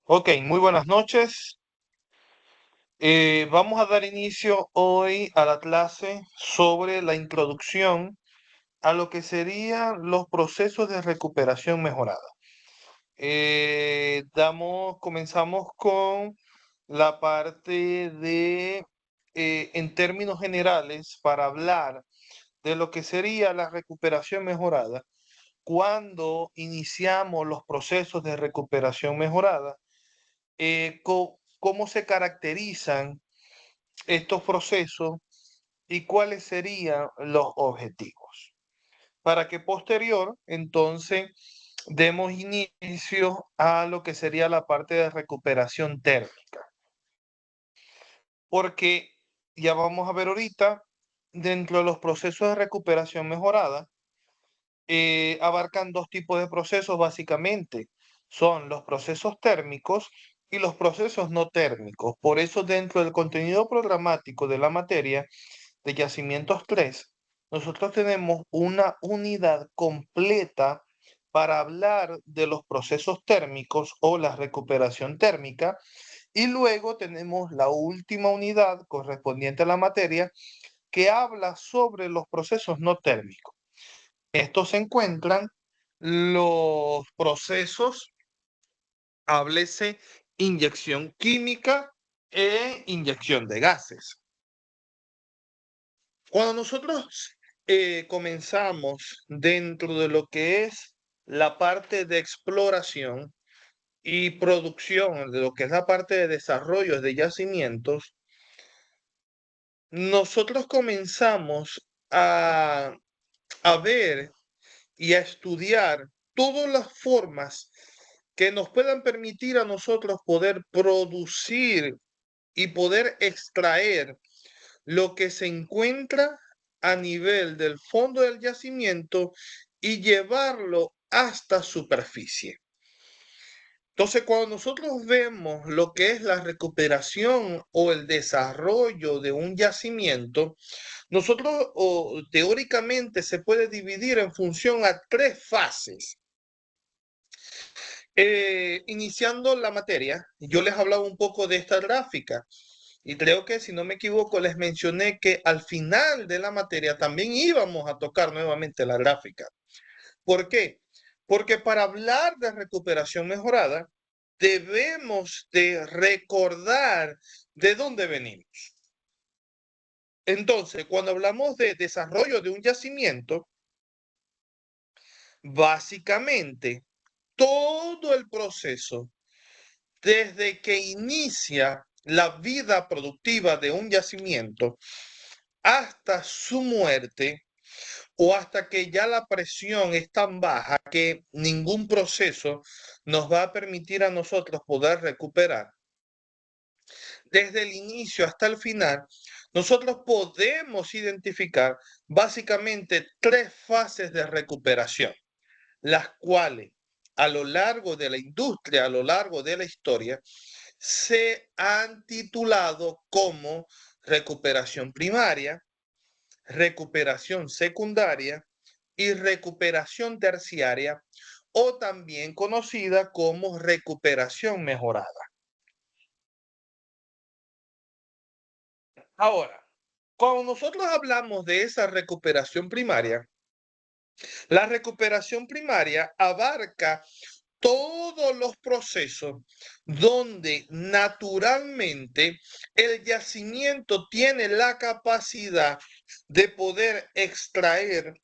Ok, muy buenas noches. Vamos a dar inicio hoy a la clase sobre la introducción a lo que serían los procesos de recuperación mejorada. Comenzamos con la parte de, en términos generales, para hablar de lo que sería la recuperación mejorada. Cuando iniciamos los procesos de recuperación mejorada, cómo se caracterizan estos procesos y cuáles serían los objetivos. Para que posterior, entonces, demos inicio a lo que sería la parte de recuperación térmica. Porque ya vamos a ver ahorita, dentro de los procesos de recuperación mejorada, abarcan dos tipos de procesos básicamente. Son los procesos térmicos y los procesos no térmicos. Por eso dentro del contenido programático de la materia de Yacimientos 3, nosotros tenemos una unidad completa para hablar de los procesos térmicos o la recuperación térmica. Y luego tenemos la última unidad correspondiente a la materia que habla sobre los procesos no térmicos. Estos se encuentran los procesos, háblese inyección química e inyección de gases. Cuando nosotros comenzamos dentro de lo que es la parte de exploración y producción, de lo que es la parte de desarrollo de yacimientos, nosotros comenzamos a ver y a estudiar todas las formas que nos puedan permitir a nosotros poder producir y poder extraer lo que se encuentra a nivel del fondo del yacimiento y llevarlo hasta superficie. Entonces, cuando nosotros vemos lo que es la recuperación o el desarrollo de un yacimiento, nosotros teóricamente se puede dividir en función a tres fases. Iniciando la materia, yo les hablaba un poco de esta gráfica y creo que si no me equivoco les mencioné que al final de la materia también íbamos a tocar nuevamente la gráfica. ¿Por qué? Porque para hablar de recuperación mejorada debemos de recordar de dónde venimos. Entonces, cuando hablamos de desarrollo de un yacimiento, básicamente todo el proceso desde que inicia la vida productiva de un yacimiento hasta su muerte o hasta que ya la presión es tan baja que ningún proceso nos va a permitir a nosotros poder recuperar. Desde el inicio hasta el final, nosotros podemos identificar básicamente tres fases de recuperación, las cuales a lo largo de la industria, a lo largo de la historia, se han titulado como recuperación primaria, recuperación secundaria y recuperación terciaria, o también conocida como recuperación mejorada. Ahora, cuando nosotros hablamos de esa recuperación primaria, la recuperación primaria abarca todos los procesos donde naturalmente el yacimiento tiene la capacidad de poder extraer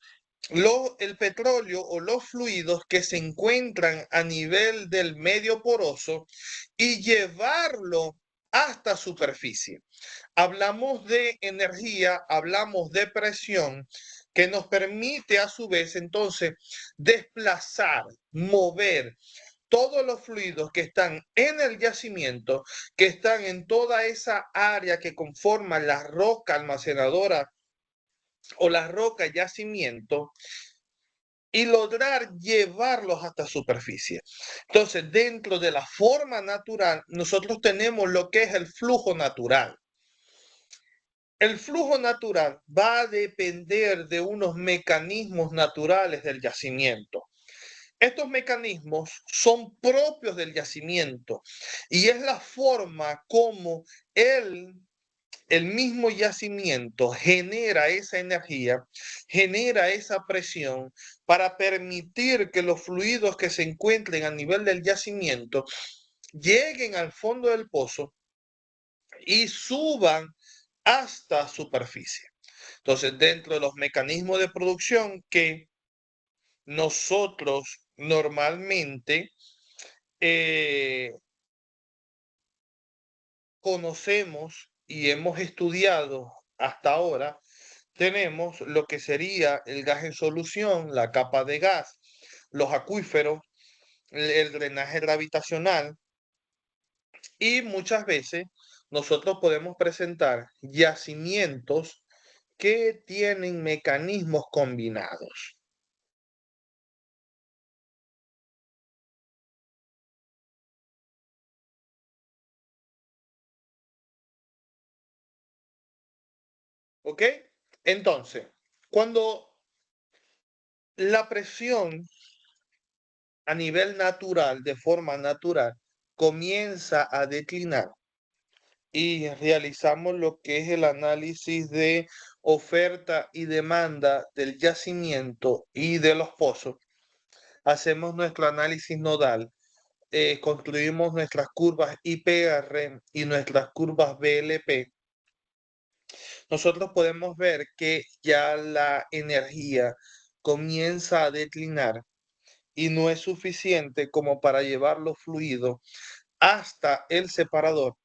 el petróleo o los fluidos que se encuentran a nivel del medio poroso y llevarlo hasta superficie. Hablamos de energía, hablamos de presión, que nos permite a su vez entonces desplazar, mover todos los fluidos que están en el yacimiento, que están en toda esa área que conforma la roca almacenadora o la roca yacimiento, y lograr llevarlos hasta superficie. Entonces, dentro de la forma natural, nosotros tenemos lo que es el flujo natural. El flujo natural va a depender de unos mecanismos naturales del yacimiento. Estos mecanismos son propios del yacimiento y es la forma como el mismo yacimiento genera esa energía, genera esa presión para permitir que los fluidos que se encuentren a nivel del yacimiento lleguen al fondo del pozo y suban hasta superficie. Entonces, dentro de los mecanismos de producción que nosotros normalmente eh, conocemos y hemos estudiado hasta ahora, tenemos lo que sería el gas en solución, la capa de gas, los acuíferos, el drenaje gravitacional y muchas veces nosotros podemos presentar yacimientos que tienen mecanismos combinados. ¿Ok? Entonces, cuando la presión a nivel natural, de forma natural, comienza a declinar y realizamos lo que es el análisis de oferta y demanda del yacimiento y de los pozos, hacemos nuestro análisis nodal, construimos nuestras curvas IPR y nuestras curvas BLP, nosotros podemos ver que ya la energía comienza a declinar y no es suficiente como para llevar los fluidos hasta el separador.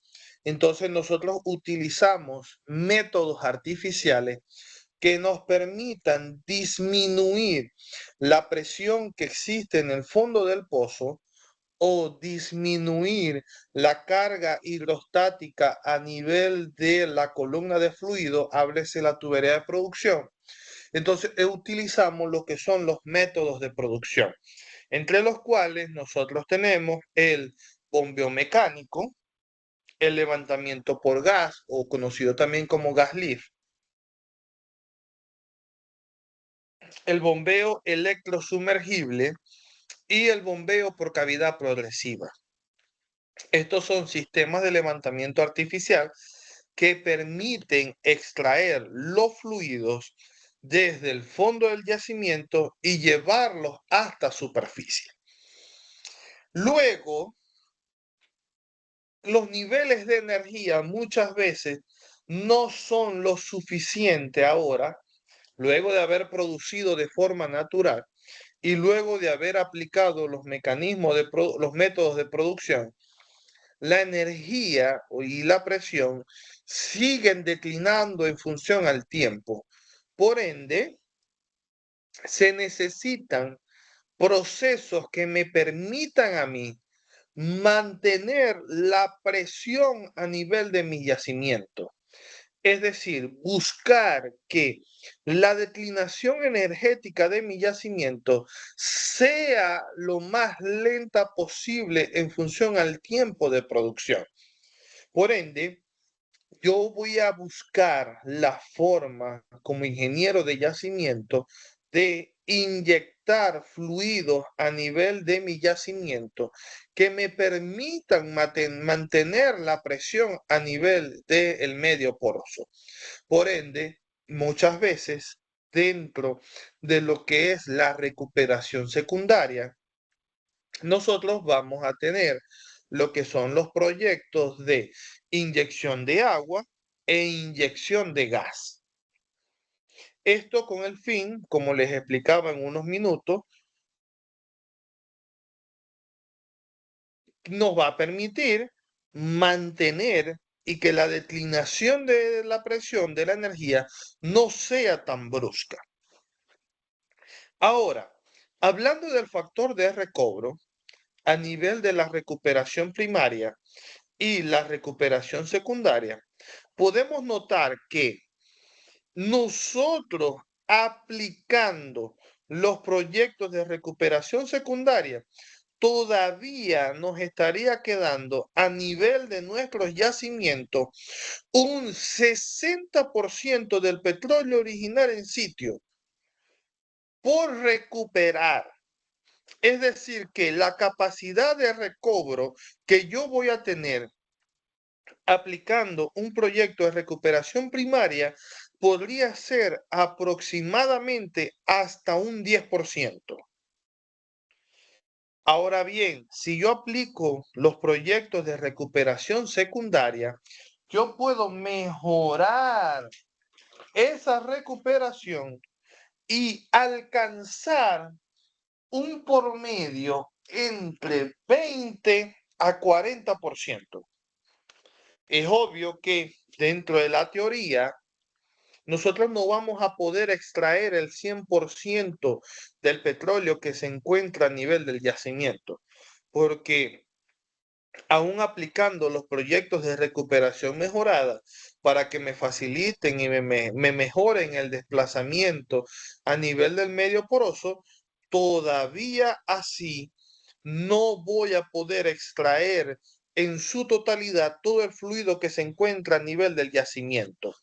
Entonces nosotros utilizamos métodos artificiales que nos permitan disminuir la presión que existe en el fondo del pozo o disminuir la carga hidrostática a nivel de la columna de fluido, háblese la tubería de producción. Entonces, utilizamos lo que son los métodos de producción, entre los cuales nosotros tenemos el bombeo mecánico, el levantamiento por gas, o conocido también como gas lift, el bombeo electrosumergible y el bombeo por cavidad progresiva. Estos son sistemas de levantamiento artificial que permiten extraer los fluidos desde el fondo del yacimiento y llevarlos hasta superficie. Luego, los niveles de energía muchas veces no son lo suficiente ahora, luego de haber producido de forma natural y luego de haber aplicado los mecanismos los métodos de producción, la energía y la presión siguen declinando en función al tiempo. Por ende, se necesitan procesos que me permitan a mí mantener la presión a nivel de mi yacimiento. Es decir, buscar que la declinación energética de mi yacimiento sea lo más lenta posible en función al tiempo de producción. Por ende, yo voy a buscar la forma como ingeniero de yacimiento de inyectar fluidos a nivel de mi yacimiento que me permitan mantener la presión a nivel del medio poroso. Por ende, muchas veces dentro de lo que es la recuperación secundaria, nosotros vamos a tener lo que son los proyectos de inyección de agua e inyección de gas. Esto con el fin, como les explicaba en unos minutos, nos va a permitir mantener y que la declinación de la presión de la energía no sea tan brusca. Ahora, hablando del factor de recobro a nivel de la recuperación primaria y la recuperación secundaria, podemos notar que nosotros aplicando los proyectos de recuperación secundaria, todavía nos estaría quedando a nivel de nuestros yacimientos un 60% del petróleo original en sitio por recuperar. Es decir, que la capacidad de recobro que yo voy a tener aplicando un proyecto de recuperación primaria podría ser aproximadamente hasta un 10%. Ahora bien, si yo aplico los proyectos de recuperación secundaria, yo puedo mejorar esa recuperación y alcanzar un promedio entre 20 a 40%. Es obvio que dentro de la teoría, nosotros no vamos a poder extraer el 100% del petróleo que se encuentra a nivel del yacimiento, porque aún aplicando los proyectos de recuperación mejorada para que me faciliten y me mejoren el desplazamiento a nivel del medio poroso, todavía así no voy a poder extraer en su totalidad todo el fluido que se encuentra a nivel del yacimiento,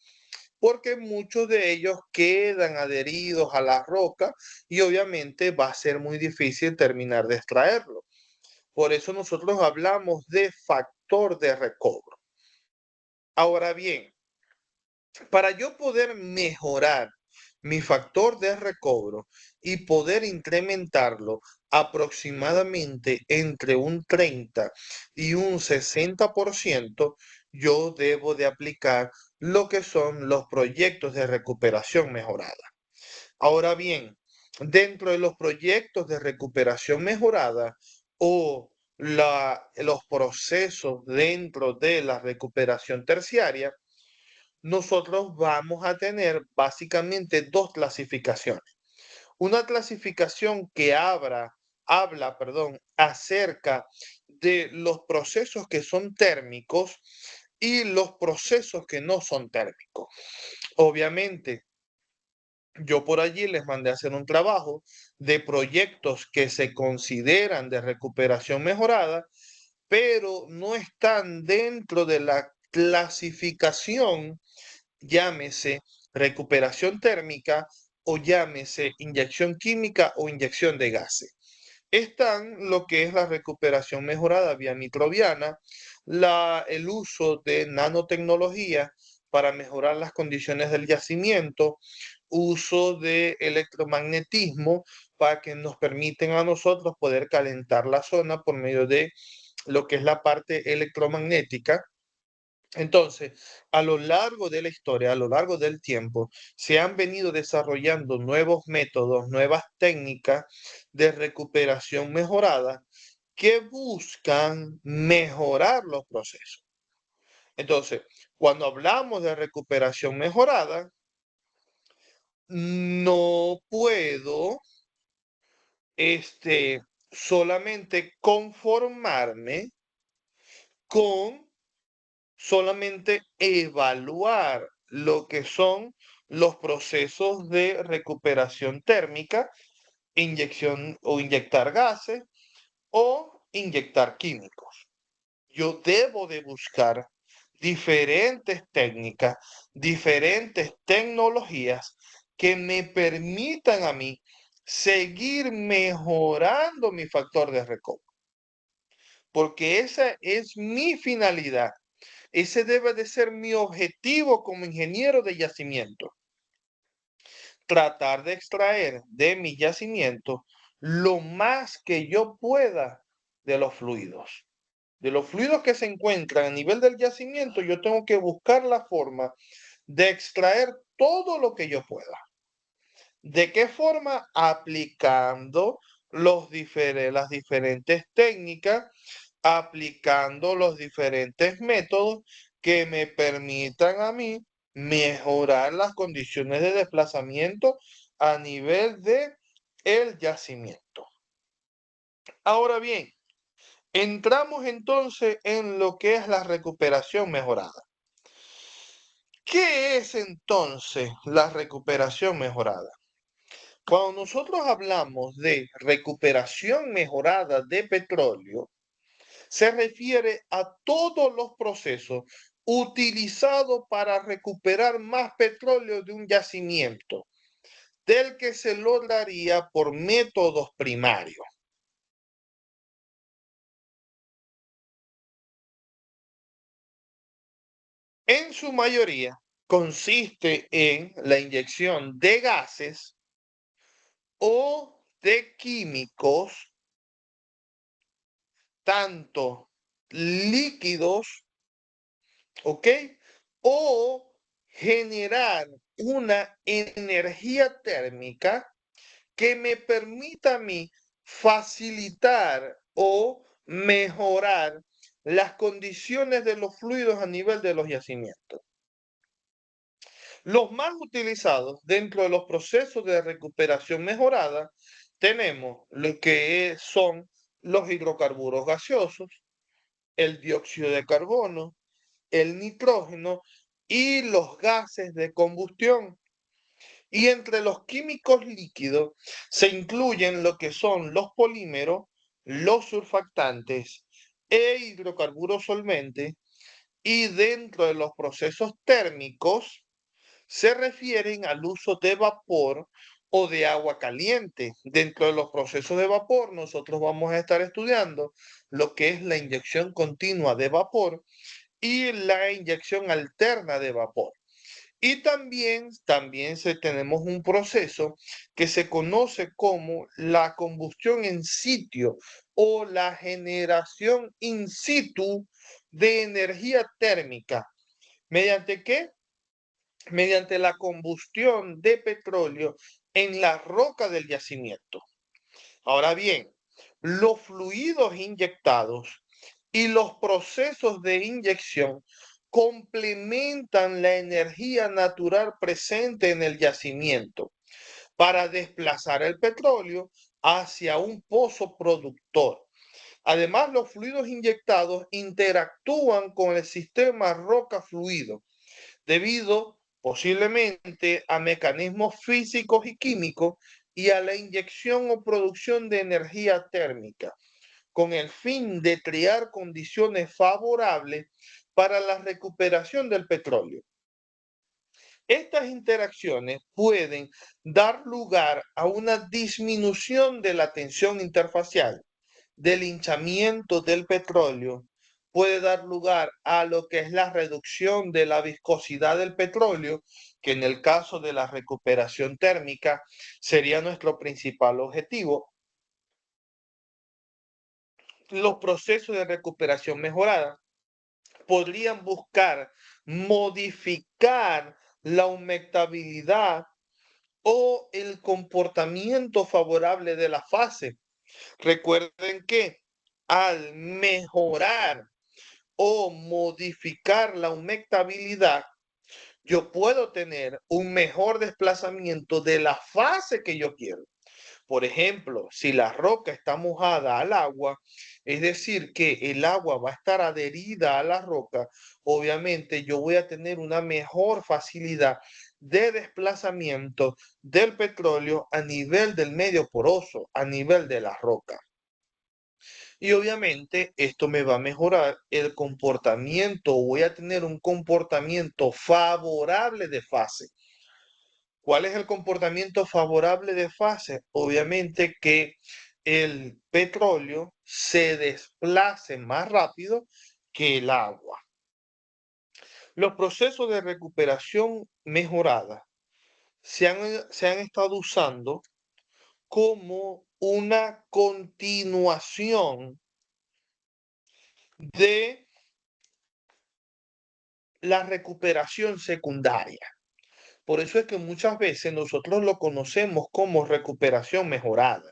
porque muchos de ellos quedan adheridos a la roca y obviamente va a ser muy difícil terminar de extraerlo. Por eso nosotros hablamos de factor de recobro. Ahora bien, para yo poder mejorar mi factor de recobro y poder incrementarlo aproximadamente entre un 30 y un 60%, yo debo de aplicar lo que son los proyectos de recuperación mejorada. Ahora bien, dentro de los proyectos de recuperación mejorada o los procesos dentro de la recuperación terciaria, nosotros vamos a tener básicamente dos clasificaciones. Una clasificación que habla, acerca de los procesos que son térmicos y los procesos que no son térmicos. Obviamente, yo por allí les mandé a hacer un trabajo de proyectos que se consideran de recuperación mejorada, pero no están dentro de la clasificación, llámese recuperación térmica o llámese inyección química o inyección de gases. Están lo que es la recuperación mejorada vía microbiana, el uso de nanotecnología para mejorar las condiciones del yacimiento, uso de electromagnetismo para que nos permiten a nosotros poder calentar la zona por medio de lo que es la parte electromagnética. Entonces, a lo largo de la historia, a lo largo del tiempo, se han venido desarrollando nuevos métodos, nuevas técnicas de recuperación mejorada que buscan mejorar los procesos. Entonces, cuando hablamos de recuperación mejorada, no puedo solamente conformarme con solamente evaluar lo que son los procesos de recuperación térmica, inyección o inyectar gases o inyectar químicos. Yo debo de buscar diferentes técnicas, diferentes tecnologías que me permitan a mí seguir mejorando mi factor de recobro, porque esa es mi finalidad. Ese debe de ser mi objetivo como ingeniero de yacimiento. Tratar de extraer de mi yacimiento lo más que yo pueda de los fluidos. De los fluidos que se encuentran a nivel del yacimiento, yo tengo que buscar la forma de extraer todo lo que yo pueda. ¿De qué forma? Aplicando las diferentes técnicas, aplicando los diferentes métodos que me permitan a mí mejorar las condiciones de desplazamiento a nivel de el yacimiento. Ahora bien, entramos entonces en lo que es la recuperación mejorada. ¿Qué es entonces la recuperación mejorada? Cuando nosotros hablamos de recuperación mejorada de petróleo, se refiere a todos los procesos utilizados para recuperar más petróleo de un yacimiento, del que se lograría por métodos primarios. en su mayoría consiste en la inyección de gases o de químicos, tanto líquidos, ¿ok? O generar una energía térmica que me permita a mí facilitar o mejorar las condiciones de los fluidos a nivel de los yacimientos. Los más utilizados dentro de los procesos de recuperación mejorada tenemos lo que son los hidrocarburos gaseosos, el dióxido de carbono, el nitrógeno y los gases de combustión. Y entre los químicos líquidos se incluyen lo que son los polímeros, los surfactantes e hidrocarburos solventes. Y dentro de los procesos térmicos se refieren al uso de vapor o de agua caliente. Dentro de los procesos de vapor, nosotros vamos a estar estudiando lo que es la inyección continua de vapor y la inyección alterna de vapor. Y también tenemos un proceso que se conoce como la combustión en sitio o la generación in situ de energía térmica. ¿Mediante qué? Mediante la combustión de petróleo en la roca del yacimiento. Ahora bien, los fluidos inyectados y los procesos de inyección complementan la energía natural presente en el yacimiento para desplazar el petróleo hacia un pozo productor. Además, los fluidos inyectados interactúan con el sistema roca-fluido debido posiblemente a mecanismos físicos y químicos y a la inyección o producción de energía térmica, con el fin de crear condiciones favorables para la recuperación del petróleo. Estas interacciones pueden dar lugar a una disminución de la tensión interfacial, del hinchamiento del petróleo, puede dar lugar a lo que es la reducción de la viscosidad del petróleo, que en el caso de la recuperación térmica sería nuestro principal objetivo. Los procesos de recuperación mejorada podrían buscar modificar la humectabilidad o el comportamiento favorable de la fase. Recuerden que al mejorar o modificar la humectabilidad, yo puedo tener un mejor desplazamiento de la fase que yo quiero. Por ejemplo, si la roca está mojada al agua, es decir, que el agua va a estar adherida a la roca, obviamente yo voy a tener una mejor facilidad de desplazamiento del petróleo a nivel del medio poroso, a nivel de la roca. Y obviamente esto me va a mejorar el comportamiento, voy a tener un comportamiento favorable de fase. ¿Cuál es el comportamiento favorable de fase? Obviamente que el petróleo se desplace más rápido que el agua. Los procesos de recuperación mejorada se han estado usando como una continuación de la recuperación secundaria. Por eso es que muchas veces nosotros lo conocemos como recuperación mejorada.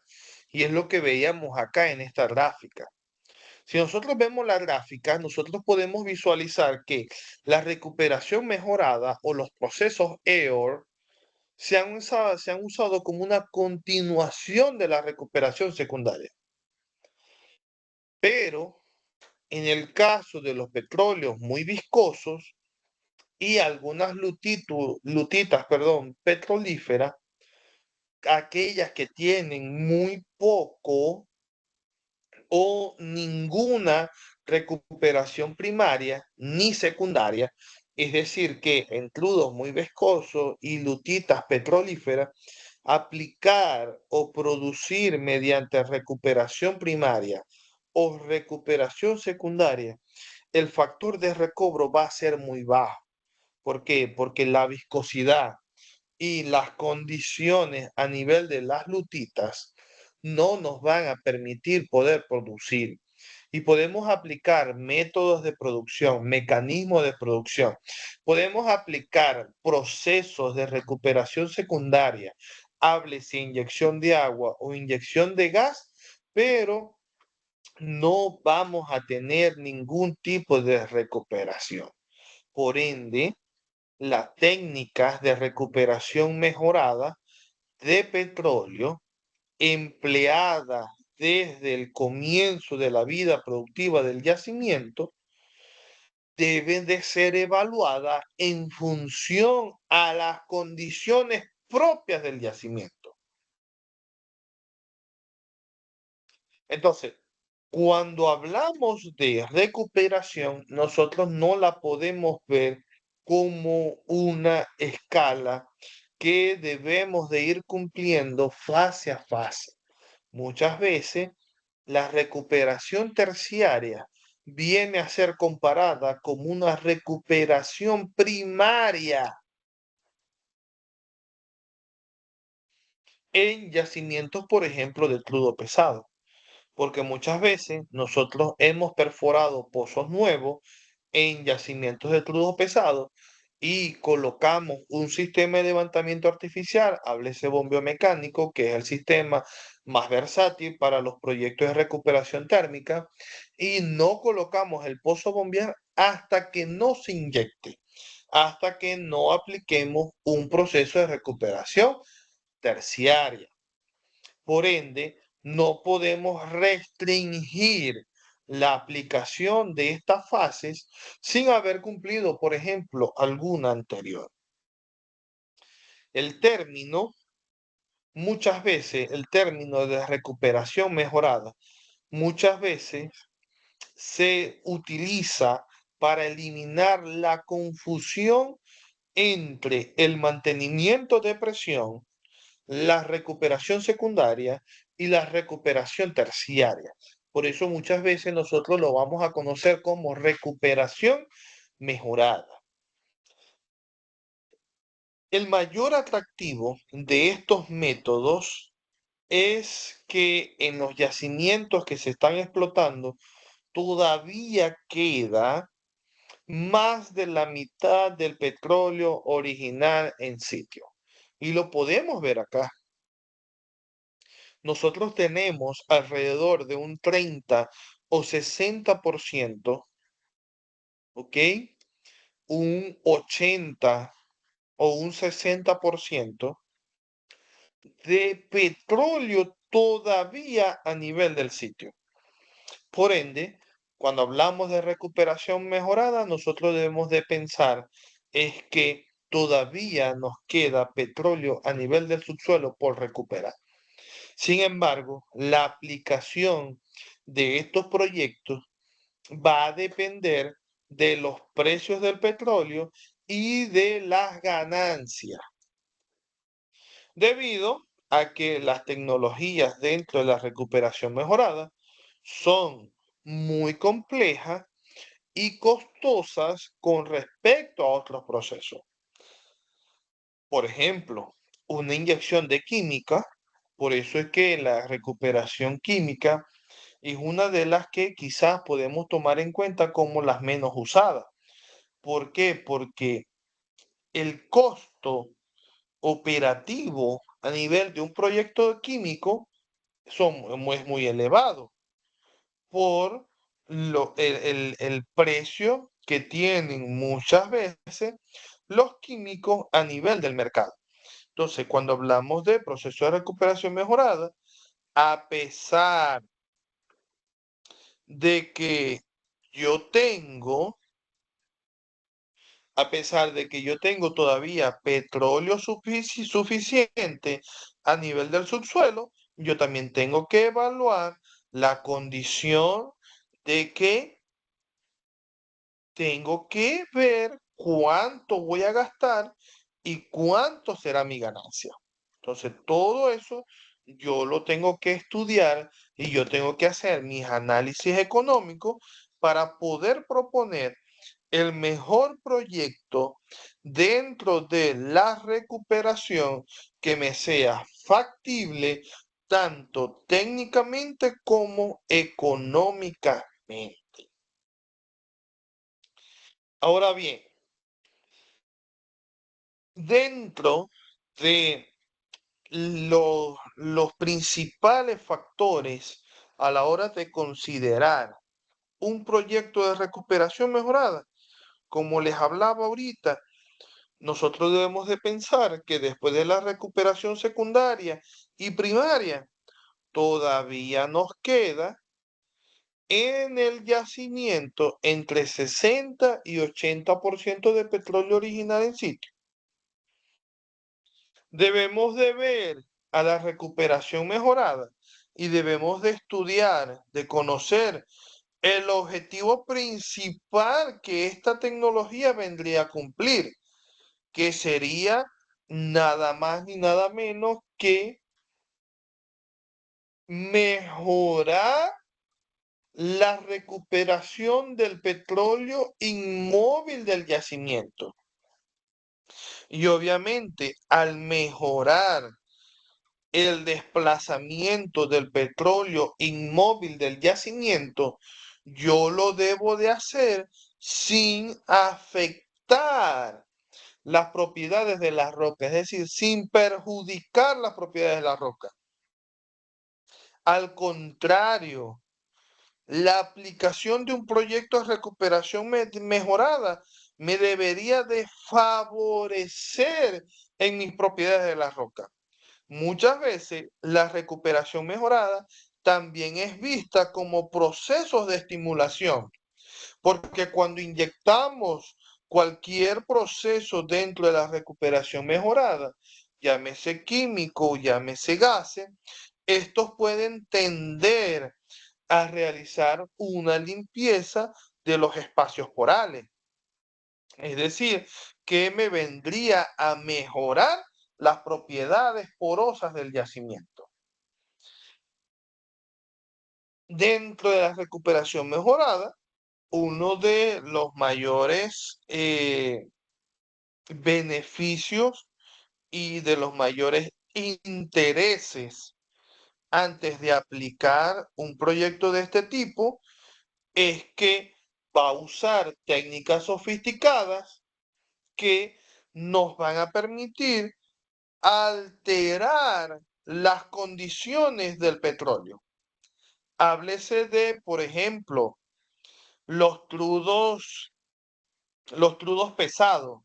Y es lo que veíamos acá en esta gráfica. Si nosotros vemos la gráfica, nosotros podemos visualizar que la recuperación mejorada o los procesos EOR se han usado como una continuación de la recuperación secundaria. Pero en el caso de los petróleos muy viscosos y algunas lutitas, petrolíferas, aquellas que tienen muy poco o ninguna recuperación primaria ni secundaria, es decir, que en crudos muy viscosos y lutitas petrolíferas, aplicar o producir mediante recuperación primaria o recuperación secundaria, el factor de recobro va a ser muy bajo. ¿Por qué? Porque la viscosidad y las condiciones a nivel de las lutitas no nos van a permitir poder producir. Y podemos aplicar métodos de producción, mecanismos de producción. Podemos aplicar procesos de recuperación secundaria, háblese inyección de agua o inyección de gas, pero no vamos a tener ningún tipo de recuperación. Por ende, las técnicas de recuperación mejorada de petróleo empleadas desde el comienzo de la vida productiva del yacimiento deben de ser evaluadas en función a las condiciones propias del yacimiento. Entonces, cuando hablamos de recuperación, nosotros no la podemos ver como una escala que debemos de ir cumpliendo fase a fase. Muchas veces la recuperación terciaria viene a ser comparada como una recuperación primaria en yacimientos, por ejemplo, de crudo pesado, porque muchas veces nosotros hemos perforado pozos nuevos en yacimientos de crudo pesado y colocamos un sistema de levantamiento artificial, háblese bombeo mecánico, que es el sistema más versátil para los proyectos de recuperación térmica, y no colocamos el pozo bombear hasta que no se inyecte, hasta que no apliquemos un proceso de recuperación terciaria. Por ende, no podemos restringir la aplicación de estas fases sin haber cumplido, por ejemplo, alguna anterior. El término, muchas veces, el término de recuperación mejorada, muchas veces se utiliza para eliminar la confusión entre el mantenimiento de presión, la recuperación secundaria y la recuperación terciaria. Por eso muchas veces nosotros lo vamos a conocer como recuperación mejorada. El mayor atractivo de estos métodos es que en los yacimientos que se están explotando todavía queda más de la mitad del petróleo original en sitio. Y lo podemos ver acá. Nosotros tenemos alrededor de un 30 o 60%, ¿ok? Un 80 o un 60% de petróleo todavía a nivel del sitio. Por ende, cuando hablamos de recuperación mejorada, nosotros debemos de pensar es que todavía nos queda petróleo a nivel del subsuelo por recuperar. Sin embargo, la aplicación de estos proyectos va a depender de los precios del petróleo y de las ganancias, debido a que las tecnologías dentro de la recuperación mejorada son muy complejas y costosas con respecto a otros procesos. Por ejemplo, una inyección de química, por eso es que la recuperación química es una de las que quizás podemos tomar en cuenta como las menos usadas. ¿Por qué? Porque el costo operativo a nivel de un proyecto químico es muy elevado por el precio que tienen muchas veces los químicos a nivel del mercado. Entonces, cuando hablamos de proceso de recuperación mejorada, a pesar de que yo tengo, a pesar de que yo tengo todavía petróleo suficiente a nivel del subsuelo, yo también tengo que evaluar la condición de que tengo que ver cuánto voy a gastar y cuánto será mi ganancia. Entonces, todo eso yo lo tengo que estudiar y yo tengo que hacer mis análisis económicos para poder proponer el mejor proyecto dentro de la recuperación que me sea factible tanto técnicamente como económicamente. Ahora bien, dentro de los principales factores a la hora de considerar un proyecto de recuperación mejorada, como les hablaba ahorita, nosotros debemos de pensar que después de la recuperación secundaria y primaria, todavía nos queda en el yacimiento entre 60 y 80% de petróleo original en sitio. Debemos de ver a la recuperación mejorada y debemos de estudiar, de conocer el objetivo principal que esta tecnología vendría a cumplir, que sería nada más ni nada menos que mejorar la recuperación del petróleo inmóvil del yacimiento. Y obviamente al mejorar el desplazamiento del petróleo inmóvil del yacimiento, yo lo debo de hacer sin afectar las propiedades de la roca, es decir, sin perjudicar las propiedades de la roca. Al contrario, la aplicación de un proyecto de recuperación mejorada me debería de favorecer en mis propiedades de la roca. Muchas veces la recuperación mejorada también es vista como procesos de estimulación, porque cuando inyectamos cualquier proceso dentro de la recuperación mejorada, llámese químico, llámese gases, estos pueden tender a realizar una limpieza de los espacios porales. Es decir, que me vendría a mejorar las propiedades porosas del yacimiento. Dentro de la recuperación mejorada, uno de los mayores beneficios y de los mayores intereses antes de aplicar un proyecto de este tipo es que va a usar técnicas sofisticadas que nos van a permitir alterar las condiciones del petróleo. Háblese de, por ejemplo, los trudos pesados.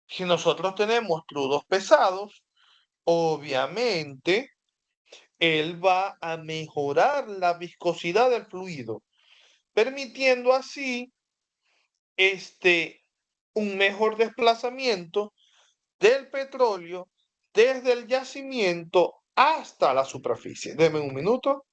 Si nosotros tenemos trudos pesados, obviamente él va a mejorar la viscosidad del fluido, permitiendo así un mejor desplazamiento del petróleo desde el yacimiento hasta la superficie. Deme un minuto.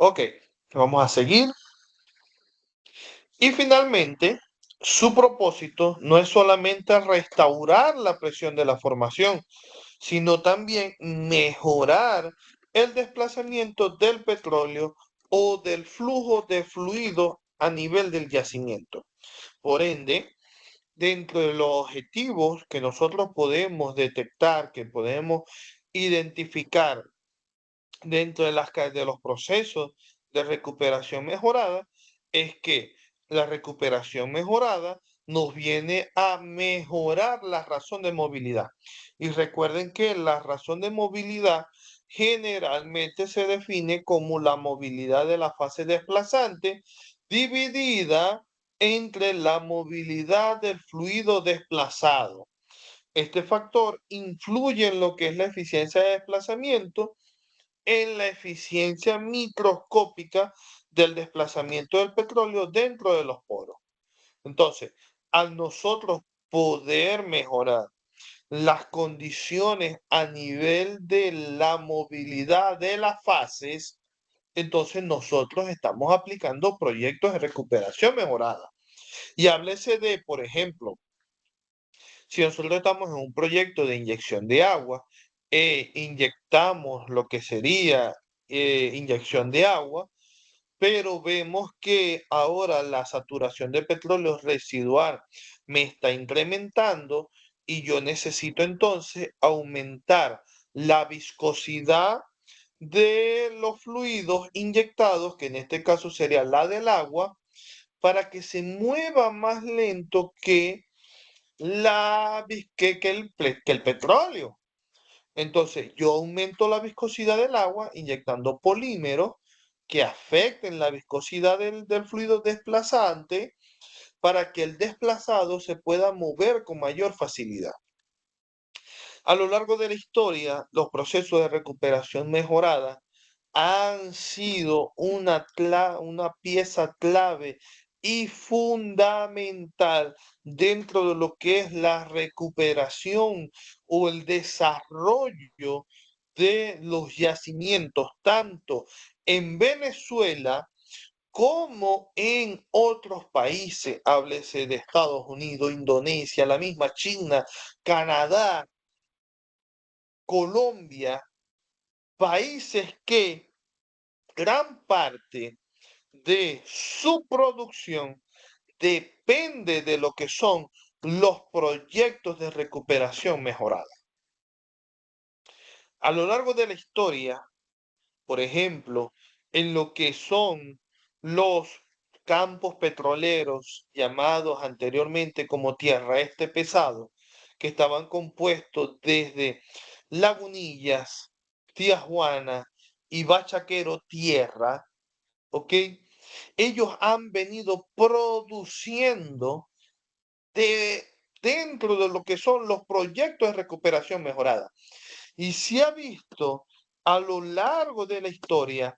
Ok, vamos a seguir. Y finalmente, su propósito no es solamente restaurar la presión de la formación, sino también mejorar el desplazamiento del petróleo o del flujo de fluido a nivel del yacimiento. Por ende, dentro de los objetivos que nosotros podemos detectar, que podemos identificar dentro de los procesos de recuperación mejorada, es que la recuperación mejorada nos viene a mejorar la razón de movilidad. Y recuerden que la razón de movilidad generalmente se define como la movilidad de la fase desplazante dividida entre la movilidad del fluido desplazado. Este factor influye en lo que es la eficiencia de desplazamiento, en la eficiencia microscópica del desplazamiento del petróleo dentro de los poros. Entonces, al nosotros poder mejorar las condiciones a nivel de la movilidad de las fases, entonces nosotros estamos aplicando proyectos de recuperación mejorada. Y háblese de, por ejemplo, si nosotros estamos en un proyecto de inyección de agua, inyectamos lo que sería inyección de agua, pero vemos que ahora la saturación de petróleo residual me está incrementando y yo necesito entonces aumentar la viscosidad de los fluidos inyectados, que en este caso sería la del agua, para que se mueva más lento que que el petróleo. Entonces, yo aumento la viscosidad del agua inyectando polímeros que afecten la viscosidad del fluido desplazante para que el desplazado se pueda mover con mayor facilidad. A lo largo de la historia, los procesos de recuperación mejorada han sido una pieza clave y fundamental dentro de lo que es la recuperación o el desarrollo de los yacimientos, tanto en Venezuela como en otros países, háblese de Estados Unidos, Indonesia, la misma China, Canadá, Colombia, países que gran parte de su producción depende de lo que son los proyectos de recuperación mejorada. A lo largo de la historia, por ejemplo, en lo que son los campos petroleros llamados anteriormente como tierra este pesado, que estaban compuestos desde Lagunillas, Tijuana y Bachaquero tierra, ¿ok? Ellos han venido produciendo de, dentro de lo que son los proyectos de recuperación mejorada. Y se ha visto a lo largo de la historia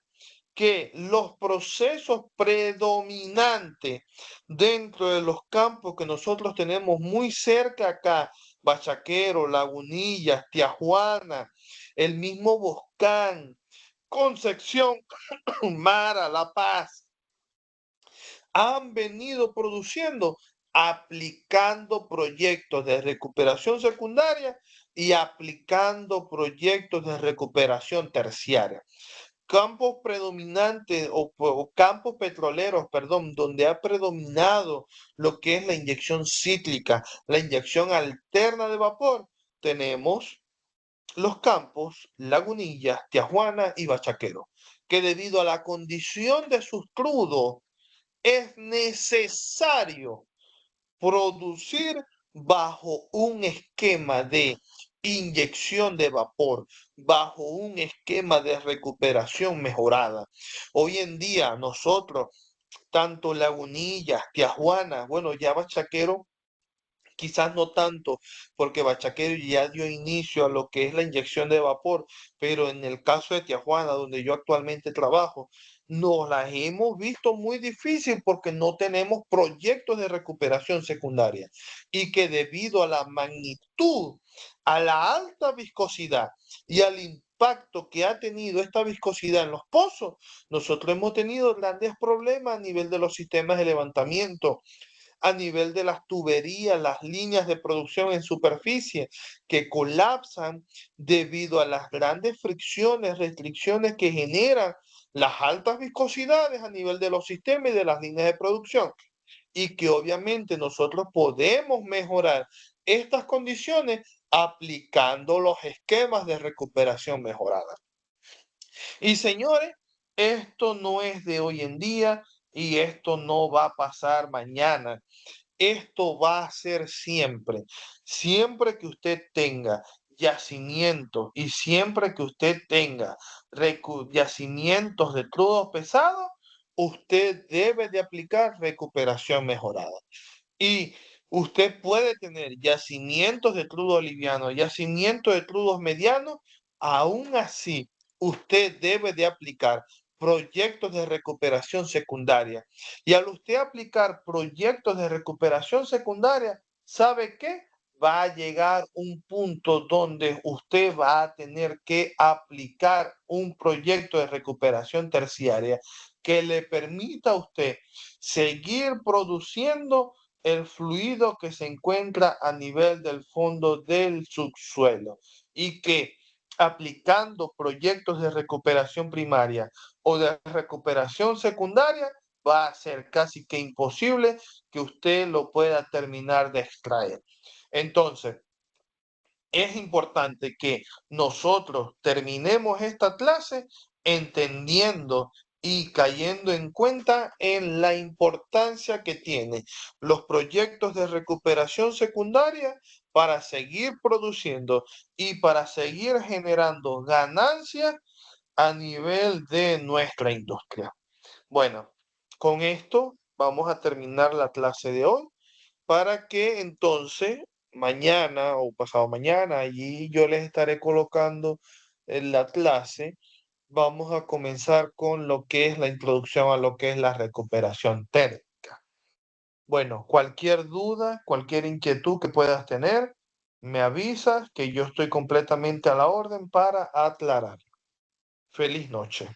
que los procesos predominantes dentro de los campos que nosotros tenemos muy cerca acá, Bachaquero, Lagunillas, Tijuana, el mismo Boscán, Concepción, Mara, La Paz, han venido produciendo, aplicando proyectos de recuperación secundaria y aplicando proyectos de recuperación terciaria. Campos predominantes o campos petroleros, perdón, donde ha predominado lo que es la inyección cíclica, la inyección alterna de vapor, tenemos los campos Lagunillas, Tijuana y Bachaquero, que debido a la condición de sus crudos es necesario producir bajo un esquema de inyección de vapor, bajo un esquema de recuperación mejorada. Hoy en día nosotros, tanto Lagunillas, Tijuana, bueno, ya Bachaquero, quizás no tanto, porque Bachaquero ya dio inicio a lo que es la inyección de vapor, pero en el caso de Tijuana, donde yo actualmente trabajo, nos las hemos visto muy difícil porque no tenemos proyectos de recuperación secundaria y que debido a la magnitud, a la alta viscosidad y al impacto impacto que ha tenido esta viscosidad en los pozos, nosotros hemos tenido grandes problemas a nivel de los sistemas de levantamiento, a nivel de las tuberías, las líneas de producción en superficie que colapsan debido a las grandes fricciones, restricciones que generan las altas viscosidades a nivel de los sistemas y de las líneas de producción. Y que obviamente nosotros podemos mejorar estas condiciones aplicando los esquemas de recuperación mejorada. Y señores, esto no es de hoy en día y esto no va a pasar mañana. Esto va a ser siempre. Siempre que usted tenga yacimientos y siempre que usted tenga yacimientos de crudos pesados, usted debe de aplicar recuperación mejorada. Y usted puede tener yacimientos de crudo liviano, yacimientos de crudos medianos, aún así usted debe de aplicar proyectos de recuperación secundaria. Y al usted aplicar proyectos de recuperación secundaria, ¿sabe qué? Va a llegar un punto donde usted va a tener que aplicar un proyecto de recuperación terciaria que le permita a usted seguir produciendo el fluido que se encuentra a nivel del fondo del subsuelo y que aplicando proyectos de recuperación primaria o de recuperación secundaria va a ser casi que imposible que usted lo pueda terminar de extraer. Entonces, es importante que nosotros terminemos esta clase entendiendo y cayendo en cuenta en la importancia que tienen los proyectos de recuperación secundaria para seguir produciendo y para seguir generando ganancias a nivel de nuestra industria. Bueno, con esto vamos a terminar la clase de hoy para que entonces mañana o pasado mañana, allí yo les estaré colocando en la clase. Vamos a comenzar con lo que es la introducción a lo que es la recuperación térmica. Bueno, cualquier duda, cualquier inquietud que puedas tener, me avisas que yo estoy completamente a la orden para aclarar. Feliz noche.